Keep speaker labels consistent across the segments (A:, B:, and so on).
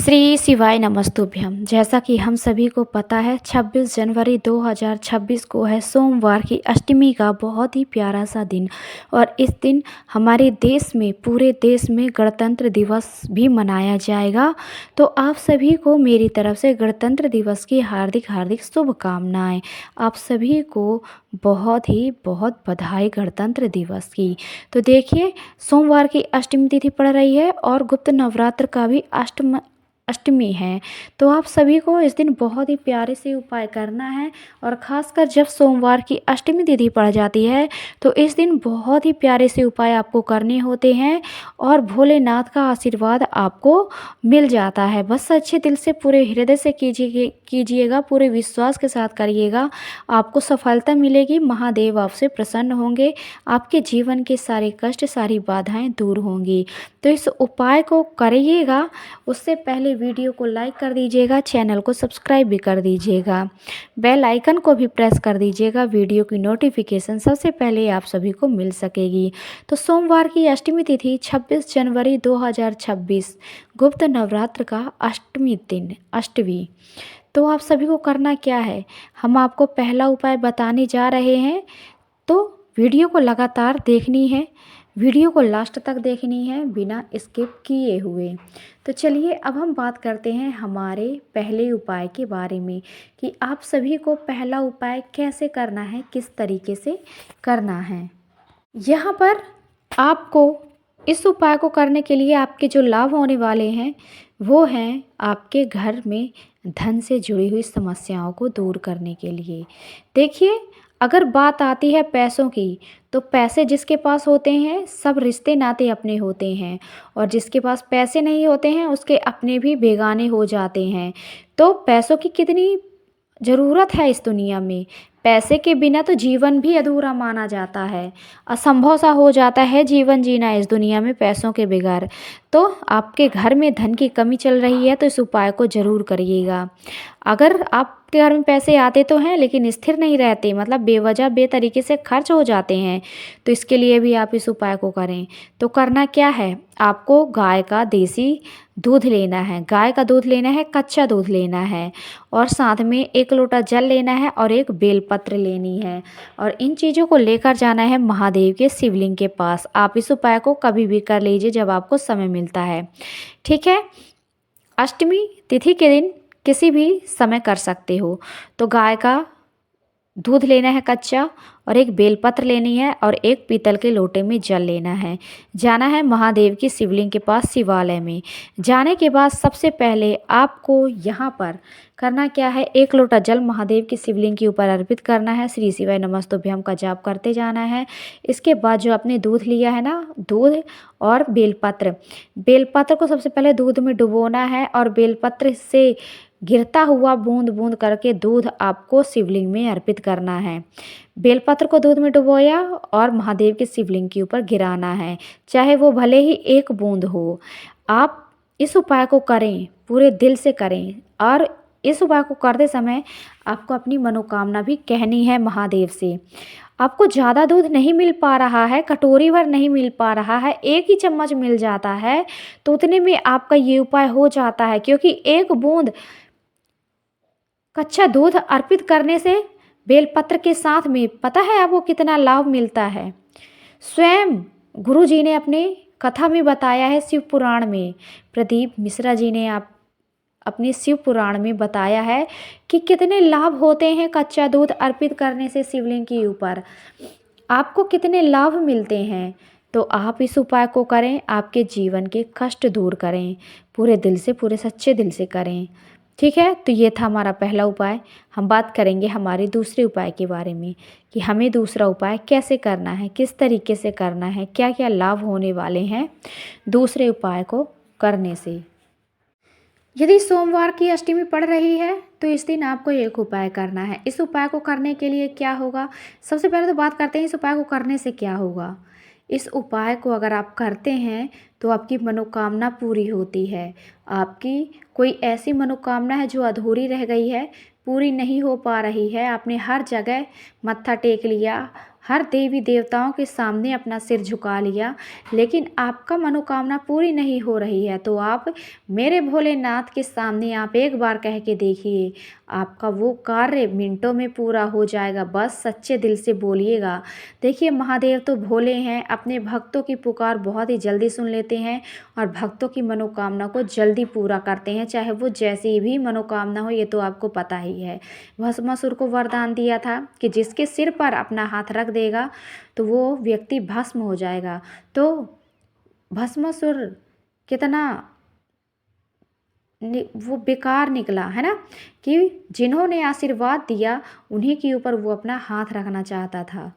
A: श्री शिवाय नमस्तुभ्यम। जैसा कि हम सभी को पता है 26 जनवरी 2026 को है सोमवार की अष्टमी का बहुत ही प्यारा सा दिन। और इस दिन हमारे देश में पूरे देश में गणतंत्र दिवस भी मनाया जाएगा। तो आप सभी को मेरी तरफ से गणतंत्र दिवस की हार्दिक हार्दिक शुभकामनाएं। आप सभी को बहुत बधाई गणतंत्र दिवस की। तो देखिए, सोमवार की अष्टमी तिथि पड़ रही है और गुप्त नवरात्र का भी अष्टमी है। तो आप सभी को इस दिन बहुत ही प्यारे से उपाय करना है। और ख़ासकर जब सोमवार की अष्टमी तिथि पड़ जाती है तो इस दिन बहुत ही प्यारे से उपाय आपको करने होते हैं और भोलेनाथ का आशीर्वाद आपको मिल जाता है। बस अच्छे दिल से पूरे हृदय से कीजिएगा, पूरे विश्वास के साथ करिएगा, आपको सफलता मिलेगी। महादेव आपसे प्रसन्न होंगे, आपके जीवन के सारे कष्ट सारी बाधाएं दूर होंगी। तो इस उपाय को करिएगा। उससे पहले वीडियो को लाइक कर दीजिएगा, चैनल को सब्सक्राइब भी कर दीजिएगा, बेल आइकन को भी प्रेस कर दीजिएगा। वीडियो की नोटिफिकेशन सबसे पहले आप सभी को मिल सकेगी। तो सोमवार की अष्टमी तिथि 26 जनवरी 2026 गुप्त नवरात्र का अष्टमी दिन अष्टमी। तो आप सभी को करना क्या है, हम आपको पहला उपाय बताने जा रहे हैं। तो वीडियो को लगातार देखनी है, वीडियो को लास्ट तक देखनी है बिना स्किप किए हुए। तो चलिए अब हम बात करते हैं हमारे पहले उपाय के बारे में कि आप सभी को पहला उपाय कैसे करना है, किस तरीके से करना है। यहाँ पर आपको इस उपाय को करने के लिए आपके जो लाभ होने वाले हैं वो हैं आपके घर में धन से जुड़ी हुई समस्याओं को दूर करने के लिए। देखिए, अगर बात आती है पैसों की, तो पैसे जिसके पास होते हैं सब रिश्ते नाते अपने होते हैं, और जिसके पास पैसे नहीं होते हैं उसके अपने भी बेगाने हो जाते हैं। तो पैसों की कितनी ज़रूरत है इस दुनिया में। पैसे के बिना तो जीवन भी अधूरा माना जाता है, असंभव सा हो जाता है जीवन जीना इस दुनिया में पैसों के बगैर। तो आपके घर में धन की कमी चल रही है तो इस उपाय को ज़रूर करिएगा। अगर आपके घर में पैसे आते तो हैं लेकिन स्थिर नहीं रहते, मतलब बेवजह बेतरीके से खर्च हो जाते हैं, तो इसके लिए भी आप इस उपाय को करें। तो करना क्या है, आपको गाय का देसी दूध लेना है, गाय का दूध लेना है, कच्चा दूध लेना है, और साथ में 1 लोटा जल लेना है और एक बेलपत्र लेनी है। और इन चीज़ों को लेकर जाना है महादेव के शिवलिंग के पास। आप इस उपाय को कभी भी कर लीजिए जब आपको समय मिलता है, ठीक है। अष्टमी तिथि के दिन किसी भी समय कर सकते हो। तो गाय का दूध लेना है कच्चा, और एक बेलपत्र लेनी है, और एक पीतल के लोटे में जल लेना है। जाना है महादेव की शिवलिंग के पास शिवालय में। जाने के बाद सबसे पहले आपको यहाँ पर करना क्या है, 1 लोटा जल महादेव की शिवलिंग के ऊपर अर्पित करना है। श्री शिवाय नमस्तुभ्यम का जाप करते जाना है। इसके बाद जो आपने दूध लिया है ना, दूध और बेलपत्र, बेलपत्र को सबसे पहले दूध में डुबोना है और बेलपत्र से गिरता हुआ बूंद बूंद करके दूध आपको शिवलिंग में अर्पित करना है। बेलपत्र को दूध में डुबोया और महादेव के शिवलिंग के ऊपर गिराना है, चाहे वो भले ही 1 बूंद हो। आप इस उपाय को करें, पूरे दिल से करें। और इस उपाय को करते समय आपको अपनी मनोकामना भी कहनी है महादेव से। आपको ज़्यादा दूध नहीं मिल पा रहा है, कटोरी भर नहीं मिल पा रहा है, 1 ही चम्मच मिल जाता है, तो उतने में आपका ये उपाय हो जाता है। क्योंकि 1 बूंद कच्चा दूध अर्पित करने से बेलपत्र के साथ में पता है आपको कितना लाभ मिलता है। स्वयं गुरु जी ने अपने कथा में बताया है, शिव पुराण में प्रदीप मिश्रा जी ने अपने शिव पुराण में बताया है कि कितने लाभ होते हैं कच्चा दूध अर्पित करने से शिवलिंग के ऊपर, आपको कितने लाभ मिलते हैं। तो आप इस उपाय को करें, आपके जीवन के कष्ट दूर करें, पूरे दिल से, पूरे सच्चे दिल से करें, ठीक है। तो ये था हमारा पहला उपाय। हम बात करेंगे हमारे दूसरे उपाय के बारे में कि हमें दूसरा उपाय कैसे करना है, किस तरीके से करना है, क्या क्या लाभ होने वाले हैं दूसरे उपाय को करने से। यदि सोमवार की अष्टमी पड़ रही है तो इस दिन आपको एक उपाय करना है। इस उपाय को करने के लिए क्या होगा, सबसे पहले तो बात करते हैं इस उपाय को करने से क्या होगा। इस उपाय को अगर आप करते हैं तो आपकी मनोकामना पूरी होती है। आपकी कोई ऐसी मनोकामना है जो अधूरी रह गई है, पूरी नहीं हो पा रही है, आपने हर जगह मत्था टेक लिया, हर देवी देवताओं के सामने अपना सिर झुका लिया, लेकिन आपका मनोकामना पूरी नहीं हो रही है, तो आप मेरे भोलेनाथ के सामने आप एक बार कह के देखिए, आपका वो कार्य मिनटों में पूरा हो जाएगा। बस सच्चे दिल से बोलिएगा। देखिए, महादेव तो भोले हैं, अपने भक्तों की पुकार बहुत ही जल्दी सुन लेते हैं और भक्तों की मनोकामना को जल्दी पूरा करते हैं, चाहे वो जैसी भी मनोकामना हो। ये तो आपको पता ही है। भस्मासुर को वरदान दिया था कि जिसके सिर पर अपना हाथ रख देगा तो वो व्यक्ति भस्म हो जाएगा। तो भस्मासुर कितना वो बेकार निकला, है ना, कि जिन्होंने आशीर्वाद दिया उन्हीं के ऊपर वो अपना हाथ रखना चाहता था।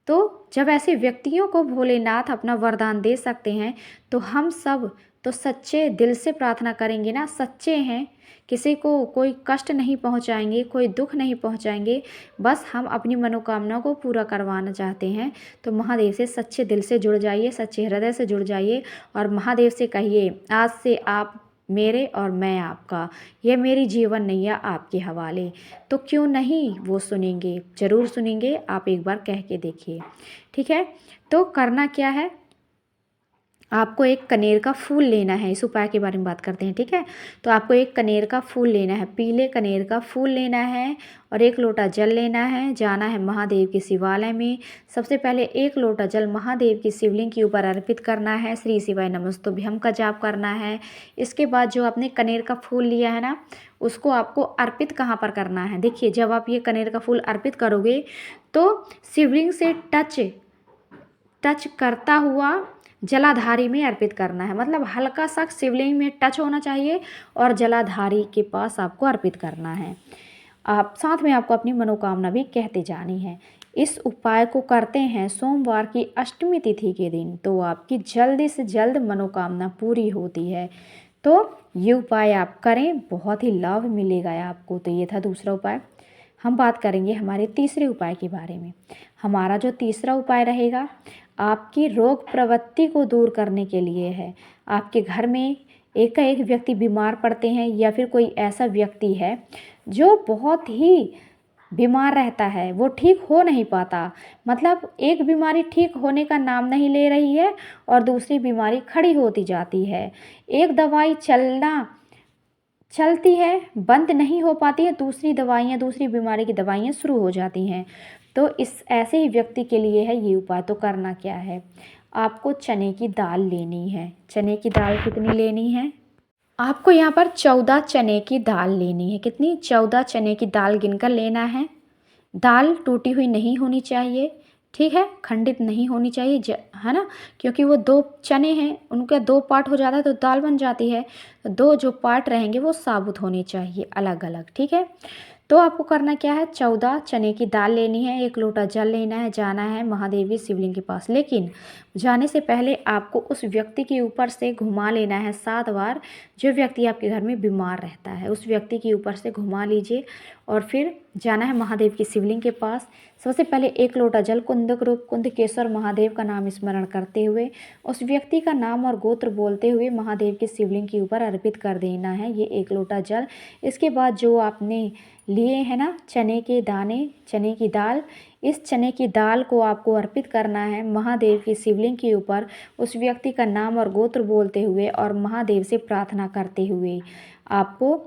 A: तो जब ऐसे व्यक्तियों को भोलेनाथ अपना वरदान दे सकते हैं, तो हम सब तो सच्चे दिल से प्रार्थना करेंगे ना, सच्चे हैं, किसी को कोई कष्ट नहीं पहुंचाएंगे, कोई दुख नहीं पहुंचाएंगे, बस हम अपनी मनोकामना को पूरा करवाना चाहते हैं। तो महादेव से सच्चे दिल से जुड़ जाइए, सच्चे हृदय से जुड़ जाइए और महादेव से कहिए, आज से आप मेरे और मैं आपका, यह मेरी जीवन नैया आपके हवाले। तो क्यों नहीं वो सुनेंगे, ज़रूर सुनेंगे। आप एक बार कह के देखिए, ठीक है। तो करना क्या है, आपको एक कनेर का फूल लेना है। इस उपाय के बारे में बात करते हैं, ठीक है। तो आपको एक कनेर का फूल लेना है, पीले कनेर का फूल लेना है और 1 लोटा जल लेना है। जाना है महादेव के शिवालय में। सबसे पहले 1 लोटा जल महादेव की शिवलिंग के ऊपर अर्पित करना है। श्री शिवाय नमस्तुभ्यम का जाप करना है। इसके बाद जो आपने कनेर का फूल लिया है ना, उसको आपको अर्पित कहाँ पर करना है। देखिए, जब आप ये कनेर का फूल अर्पित करोगे तो शिवलिंग से टच करता हुआ जलाधारी में अर्पित करना है। मतलब हल्का सा शिवलिंग में टच होना चाहिए और जलाधारी के पास आपको अर्पित करना है। आप साथ में आपको अपनी मनोकामना भी कहते जानी है। इस उपाय को करते हैं सोमवार की अष्टमी तिथि के दिन, तो आपकी जल्दी से जल्द मनोकामना पूरी होती है। तो ये उपाय आप करें, बहुत ही लाभ मिलेगा आपको। तो ये था दूसरा उपाय। हम बात करेंगे हमारे तीसरे उपाय के बारे में। हमारा जो तीसरा उपाय रहेगा, आपकी रोग प्रवृत्ति को दूर करने के लिए है। आपके घर में एक व्यक्ति बीमार पड़ते हैं या फिर कोई ऐसा व्यक्ति है जो बहुत ही बीमार रहता है, वो ठीक हो नहीं पाता। मतलब एक बीमारी ठीक होने का नाम नहीं ले रही है और दूसरी बीमारी खड़ी होती जाती है। एक दवाई चलती है, बंद नहीं हो पाती है, दूसरी दवाइयाँ, दूसरी बीमारी की दवाइयाँ शुरू हो जाती हैं। तो इस ऐसे ही व्यक्ति के लिए है ये उपाय। तो करना क्या है, आपको चने की दाल लेनी है। चने की दाल कितनी लेनी है, आपको यहाँ पर 14 चने की दाल लेनी है। कितनी, 14 चने की दाल गिनकर लेना है। दाल टूटी हुई नहीं होनी चाहिए, ठीक है, खंडित नहीं होनी चाहिए, है ना, क्योंकि वो 2 चने हैं, उनका 2 पार्ट हो जाता है तो दाल बन जाती है। तो 2 जो पार्ट रहेंगे वो साबुत होने चाहिए, अलग अलग, ठीक है। तो आपको करना क्या है, 14 चने की दाल लेनी है, 1 लोटा जल लेना है, जाना है महादेवी शिवलिंग के पास। लेकिन जाने से पहले आपको उस व्यक्ति के ऊपर से घुमा लेना है 7 बार। जो व्यक्ति आपके घर में बीमार रहता है उस व्यक्ति के ऊपर से घुमा लीजिए और फिर जाना है महादेव की शिवलिंग के पास। सबसे पहले 1 लोटा जल कुंदक रूप कुंदकेश्वर महादेव का नाम स्मरण करते हुए, उस व्यक्ति का नाम और गोत्र बोलते हुए महादेव की शिवलिंग के ऊपर अर्पित कर देना है ये 1 लोटा जल। इसके बाद जो आपने लिए हैं ना चने के दाने, चने की दाल, इस चने की दाल को आपको अर्पित करना है महादेव की शिवलिंग के ऊपर, उस व्यक्ति का नाम और गोत्र बोलते हुए और महादेव से प्रार्थना करते हुए आपको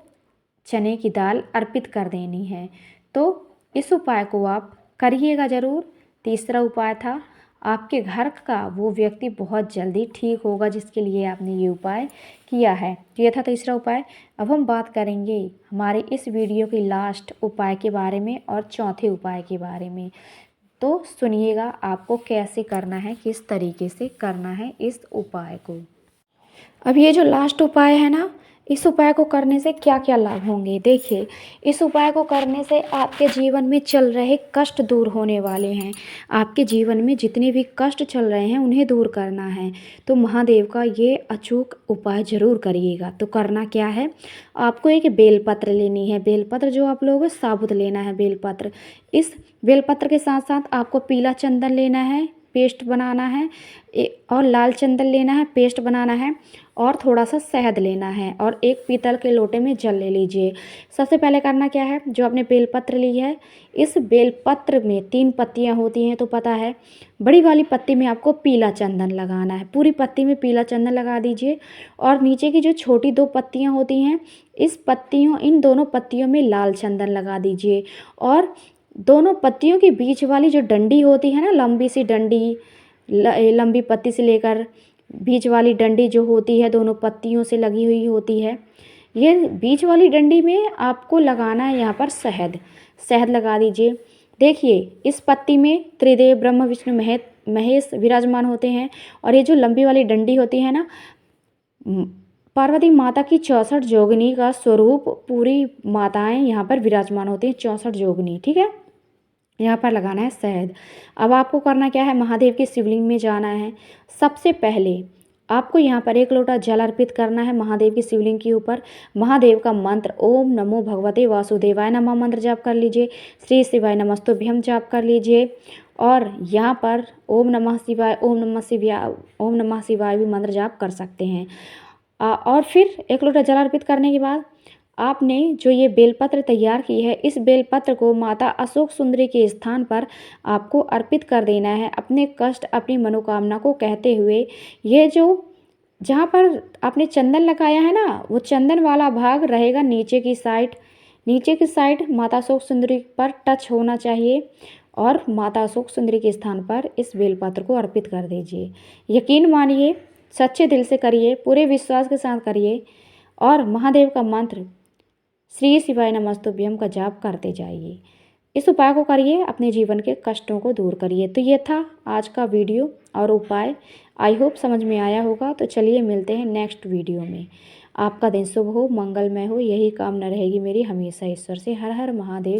A: चने की दाल अर्पित कर देनी है। तो इस उपाय को आप करिएगा ज़रूर। तीसरा उपाय था, आपके घर का वो व्यक्ति बहुत जल्दी ठीक होगा जिसके लिए आपने ये उपाय किया है। तो ये था तीसरा उपाय। अब हम बात करेंगे हमारे इस वीडियो के लास्ट उपाय के बारे में और चौथे उपाय के बारे में। तो सुनिएगा आपको कैसे करना है, किस तरीके से करना है इस उपाय को। अब ये जो लास्ट उपाय है ना, इस उपाय को करने से क्या क्या लाभ होंगे। देखिए, इस उपाय को करने से आपके जीवन में चल रहे कष्ट दूर होने वाले हैं। आपके जीवन में जितने भी कष्ट चल रहे हैं उन्हें दूर करना है। तो महादेव का ये अचूक उपाय ज़रूर करिएगा। तो करना क्या है, आपको एक बेलपत्र लेनी है। बेलपत्र जो आप लोग साबुत लेना है बेलपत्र। इस बेलपत्र के साथ साथ आपको पीला चंदन लेना है। पेस्ट बनाना है और लाल चंदन लेना है, पेस्ट बनाना है और थोड़ा सा शहद लेना है और एक पीतल के लोटे में जल ले लीजिए। सबसे पहले करना क्या है, जो आपने बेलपत्र ली है, इस बेलपत्र में 3 पत्तियां होती हैं तो पता है। बड़ी वाली पत्ती में आपको पीला चंदन लगाना है, पूरी पत्ती में पीला चंदन लगा दीजिए और नीचे की जो छोटी 2 पत्तियां होती हैं, इन दोनों पत्तियों में लाल चंदन लगा दीजिए और दोनों पत्तियों के बीच वाली जो डंडी होती है ना, लंबी सी डंडी, लंबी पत्ती से लेकर बीच वाली डंडी जो होती है दोनों पत्तियों से लगी हुई होती है, ये बीच वाली डंडी में आपको लगाना है यहाँ पर शहद लगा दीजिए। देखिए इस पत्ती में त्रिदेव ब्रह्मा विष्णु महेश विराजमान होते हैं और ये जो लंबी वाली डंडी होती है ना, पार्वती माता की 64 जोगिनी का स्वरूप पूरी माताएं यहाँ पर विराजमान होती हैं, 64 जोगिनी। ठीक है, यहाँ पर लगाना है शहद। अब आपको करना क्या है, महादेव की शिवलिंग में जाना है। सबसे पहले आपको यहाँ पर 1 लोटा जल अर्पित करना है महादेव की शिवलिंग के ऊपर। महादेव का मंत्र ओम नमो भगवते वासुदेवाय नमः मंत्र जाप कर लीजिए, श्री शिवाय नमस्तुभ्यम जाप कर लीजिए और यहाँ पर ओम नमः शिवाय ओम नमः शिवाय भी मंत्र जाप कर सकते हैं। और फिर 1 लोटा जल अर्पित करने के बाद आपने जो ये बेलपत्र तैयार की है, इस बेलपत्र को माता अशोक सुंदरी के स्थान पर आपको अर्पित कर देना है, अपने कष्ट अपनी मनोकामना को कहते हुए। ये जो जहाँ पर आपने चंदन लगाया है ना, वो चंदन वाला भाग रहेगा नीचे की साइड माता अशोक सुंदरी पर टच होना चाहिए और माता अशोक सुंदरी के स्थान पर इस बेलपत्र को अर्पित कर दीजिए। यकीन मानिए, सच्चे दिल से करिए, पूरे विश्वास के साथ करिए और महादेव का मंत्र श्री शिवाय नमस्तुभ्यम का जाप करते जाइए। इस उपाय को करिए, अपने जीवन के कष्टों को दूर करिए। तो ये था आज का वीडियो और उपाय। आई होप समझ में आया होगा। तो चलिए मिलते हैं नेक्स्ट वीडियो में। आपका दिन शुभ हो, मंगलमय हो, यही कामना रहेगी मेरी हमेशा ईश्वर से। हर हर महादेव।